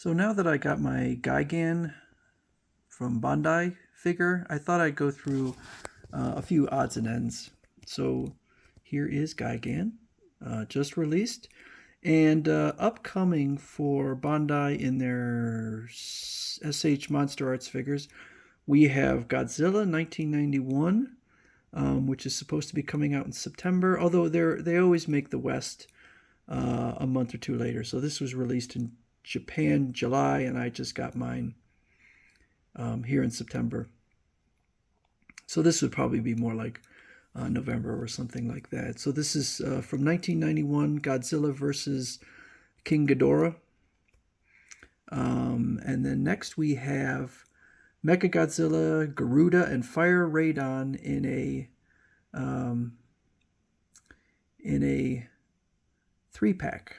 So now that I got my Gigan from Bandai figure, I thought I'd go through a few odds and ends. So here is Gigan, just released, and upcoming for Bandai in their s.h. Monster Arts figures. We have Godzilla 1991, which is supposed to be coming out in September, although they always make the West a month or two later. So this was released in Japan, July, and I just got mine here in September. So this would probably be more like November or something like that. So this is from 1991, Godzilla versus King Ghidorah. And then next we have Mechagodzilla, Garuda, and Fire Radon in a 3-pack.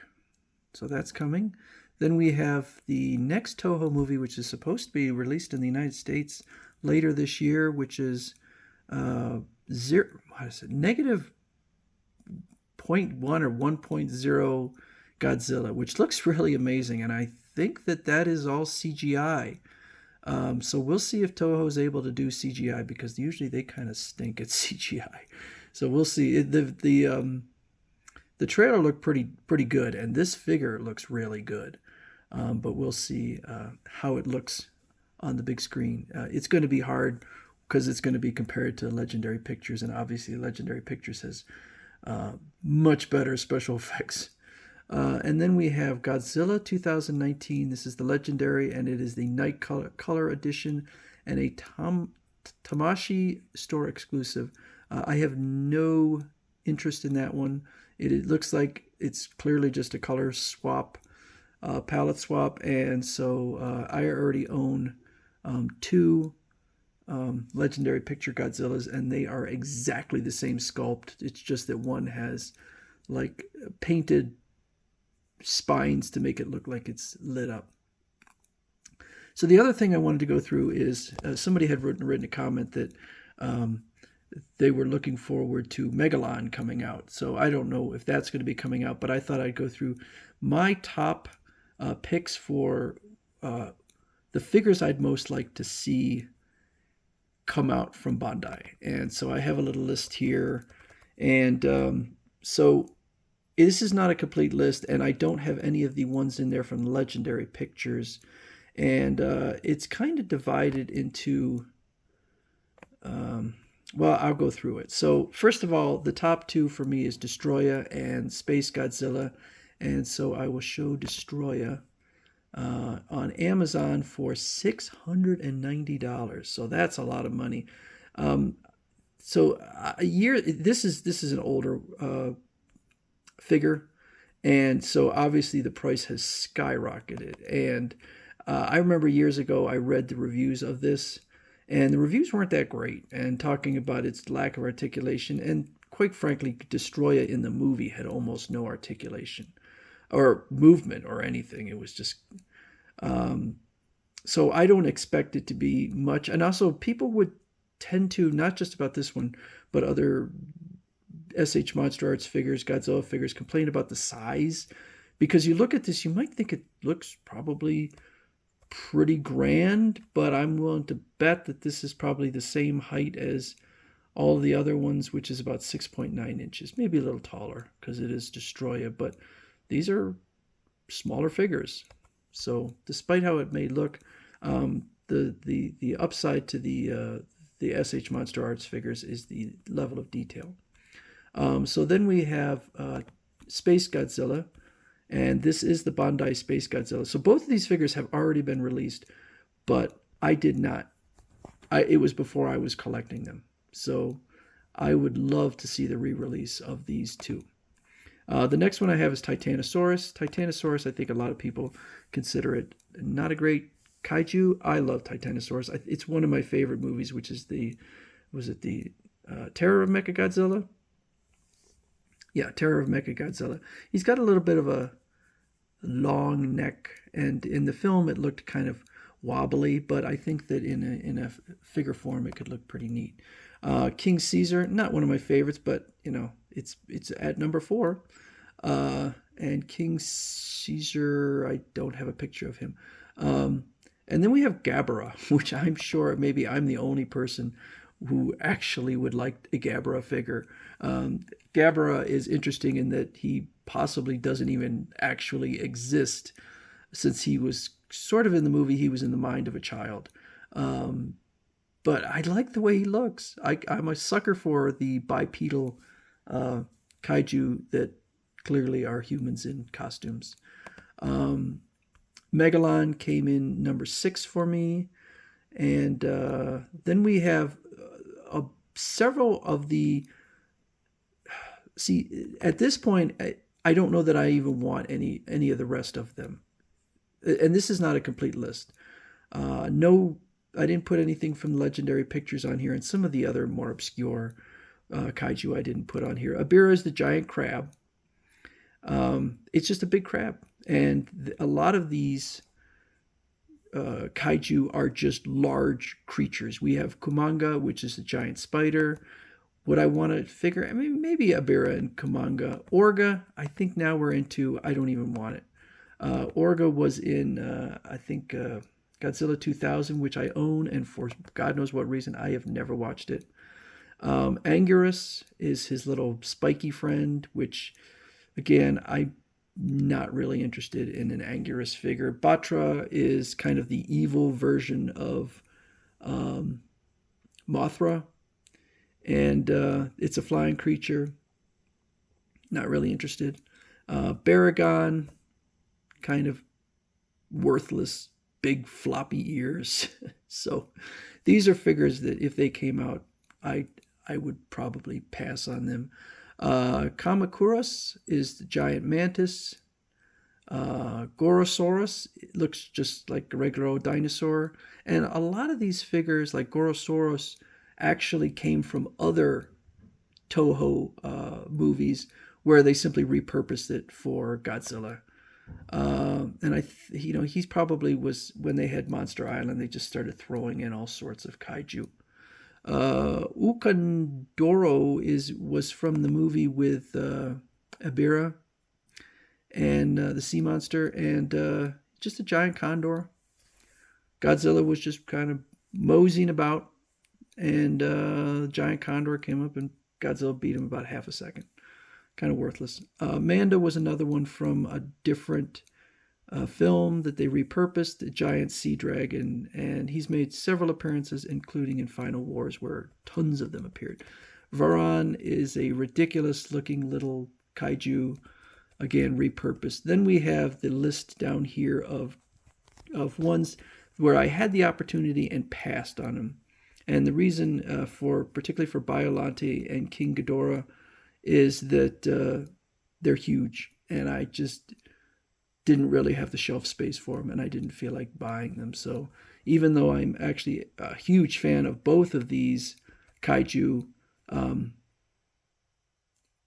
So that's coming. Then we have the next Toho movie, which is supposed to be released in the United States later this year, which is negative 0.1 or 1.0 Godzilla, which looks really amazing. And I think that is all CGI. So we'll see if Toho is able to do CGI, because usually they kind of stink at CGI. So we'll see. The trailer looked pretty good, and this figure looks really good. But we'll see how it looks on the big screen. It's going to be hard because it's going to be compared to Legendary Pictures, and obviously Legendary Pictures has much better special effects. And then we have Godzilla 2019. This is the Legendary, and it is the Night Color Edition and a Tamashii store exclusive. I have no interest in that one. It looks like it's clearly just a color swap, palette swap, and so I already own two Legendary Picture Godzillas, and they are exactly the same sculpt. It's just that one has like painted spines to make it look like it's lit up. So the other thing I wanted to go through is somebody had written a comment that they were looking forward to Megalon coming out. So I don't know if that's going to be coming out, but I thought I'd go through my top picks for the figures I'd most like to see come out from Bandai. And so I have a little list here. And so this is not a complete list, and I don't have any of the ones in there from Legendary Pictures. And it's kind of divided into... well, I'll go through it. So first of all, the top two for me is Destroya and Space Godzilla. And so I will show Destroya on Amazon for $690. So that's a lot of money. So a year, this is an older figure. And so obviously the price has skyrocketed. And I remember years ago, I read the reviews of this, and the reviews weren't that great, and talking about its lack of articulation. And quite frankly, Destroya in the movie had almost no articulation or movement or anything. It was just... so I don't expect it to be much. And also, people would tend to, not just about this one, but other s.h. Monster Arts figures, Godzilla figures, complain about the size. Because you look at this, you might think it looks probably pretty grand, but I'm willing to bet that this is probably the same height as all the other ones, which is about 6.9 inches, maybe a little taller because it is Destroya, but these are smaller figures. So despite how it may look, the upside to the s.h. Monster Arts figures is the level of detail. So then we have Space Godzilla, and this is the Bandai Space Godzilla. So both of these figures have already been released, but I did not. It was before I was collecting them. So I would love to see the re-release of these two. The next one I have is Titanosaurus. Titanosaurus, I think a lot of people consider it not a great kaiju. I love Titanosaurus. It's one of my favorite movies, which is the Terror of Mechagodzilla? Yeah, Terror of Mechagodzilla. He's got a little bit of a long neck, and in the film it looked kind of wobbly, but I think that in a figure form it could look pretty neat. King Caesar, not one of my favorites, but you know, it's at number 4. and King Caesar. I don't have a picture of him. Um, and then we have Gabara, which I'm sure maybe I'm the only person who actually would like a Gabara figure. Gabara is interesting in that he possibly doesn't even actually exist, since he was sort of in the movie, he was in the mind of a child. Um, but I like the way he looks. I'm a sucker for the bipedal uh, kaiju that clearly are humans in costumes. Um, Megalon came in number 6 for me, and then we have several of the. See, at this point, I don't know that I even want any of the rest of them, and this is not a complete list. No, I didn't put anything from Legendary Pictures on here, and some of the other more obscure kaiju I didn't put on here. Abira is the giant crab. It's just a big crab, and a lot of these kaiju are just large creatures. We have Kumanga, which is a giant spider. Would I want to figure? I mean, maybe Abira and Kumanga. Orga, I think now we're into. I don't even want it. Orga was in, I think, Godzilla 2000, which I own, and for God knows what reason, I have never watched it. Anguirus is his little spiky friend, which, again, I'm not really interested in an Anguirus figure. Batra is kind of the evil version of Mothra, and it's a flying creature. Not really interested. Baragon, kind of worthless, big floppy ears. So these are figures that if they came out, I would probably pass on them. Kamakuras is the giant mantis. Gorosaurus looks just like a regular dinosaur. And a lot of these figures, like Gorosaurus, actually came from other Toho movies where they simply repurposed it for Godzilla. And he's probably was when they had Monster Island, they just started throwing in all sorts of kaiju. Ukandoro was from the movie with Abira and the sea monster, and just a giant condor. Godzilla was just kind of moseying about, and the giant condor came up, and Godzilla beat him about half a second. Kind of worthless. Manda was another one from a different film that they repurposed, the giant sea dragon, and he's made several appearances, including in Final Wars, where tons of them appeared. Varan is a ridiculous looking little kaiju, again repurposed. Then we have the list down here of ones where I had the opportunity and passed on them. And the reason for, particularly for Biolante and King Ghidorah, is that they're huge, and I just didn't really have the shelf space for them, and I didn't feel like buying them. So even though I'm actually a huge fan of both of these kaiju,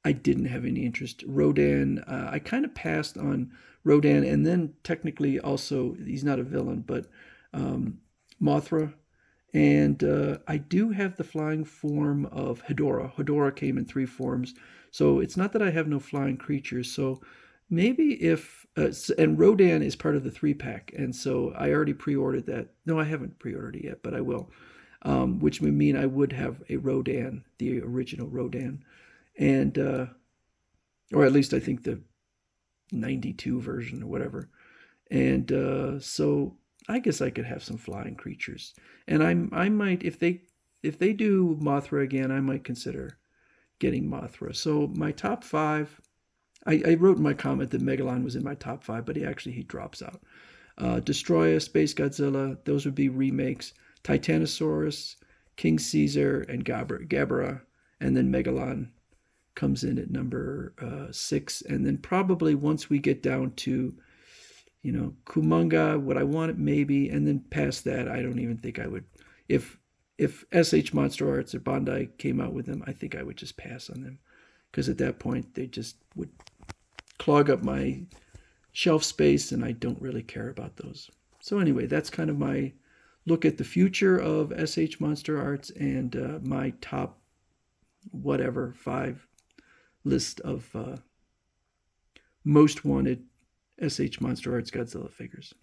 I didn't have any interest. Rodan, I kind of passed on Rodan, and then technically also, he's not a villain, but Mothra. And I do have the flying form of Hedorah. Hedorah came in 3 forms. So it's not that I have no flying creatures. So maybe if, and Rodan is part of the 3-pack. And so I already pre-ordered that. No, I haven't pre-ordered it yet, but I will. Which would mean I would have a Rodan, the original Rodan. And, or at least I think the 92 version or whatever. And so I guess I could have some flying creatures, and I might, if they do Mothra again, I might consider getting Mothra. So my top 5, I wrote in my comment that Megalon was in my top 5, but he drops out. Destroyer, Space Godzilla, those would be remakes. Titanosaurus, King Caesar, and Gabara, and then Megalon comes in at number 6, and then probably once we get down to Kumanga, would I want it? Maybe. And then past that, I don't even think I would. If s.h.monsterarts or Bandai came out with them, I think I would just pass on them. Because at that point, they just would clog up my shelf space, and I don't really care about those. So anyway, that's kind of my look at the future of s.h.monsterarts and my top, 5 list of most wanted S.H. Monster Arts Godzilla figures.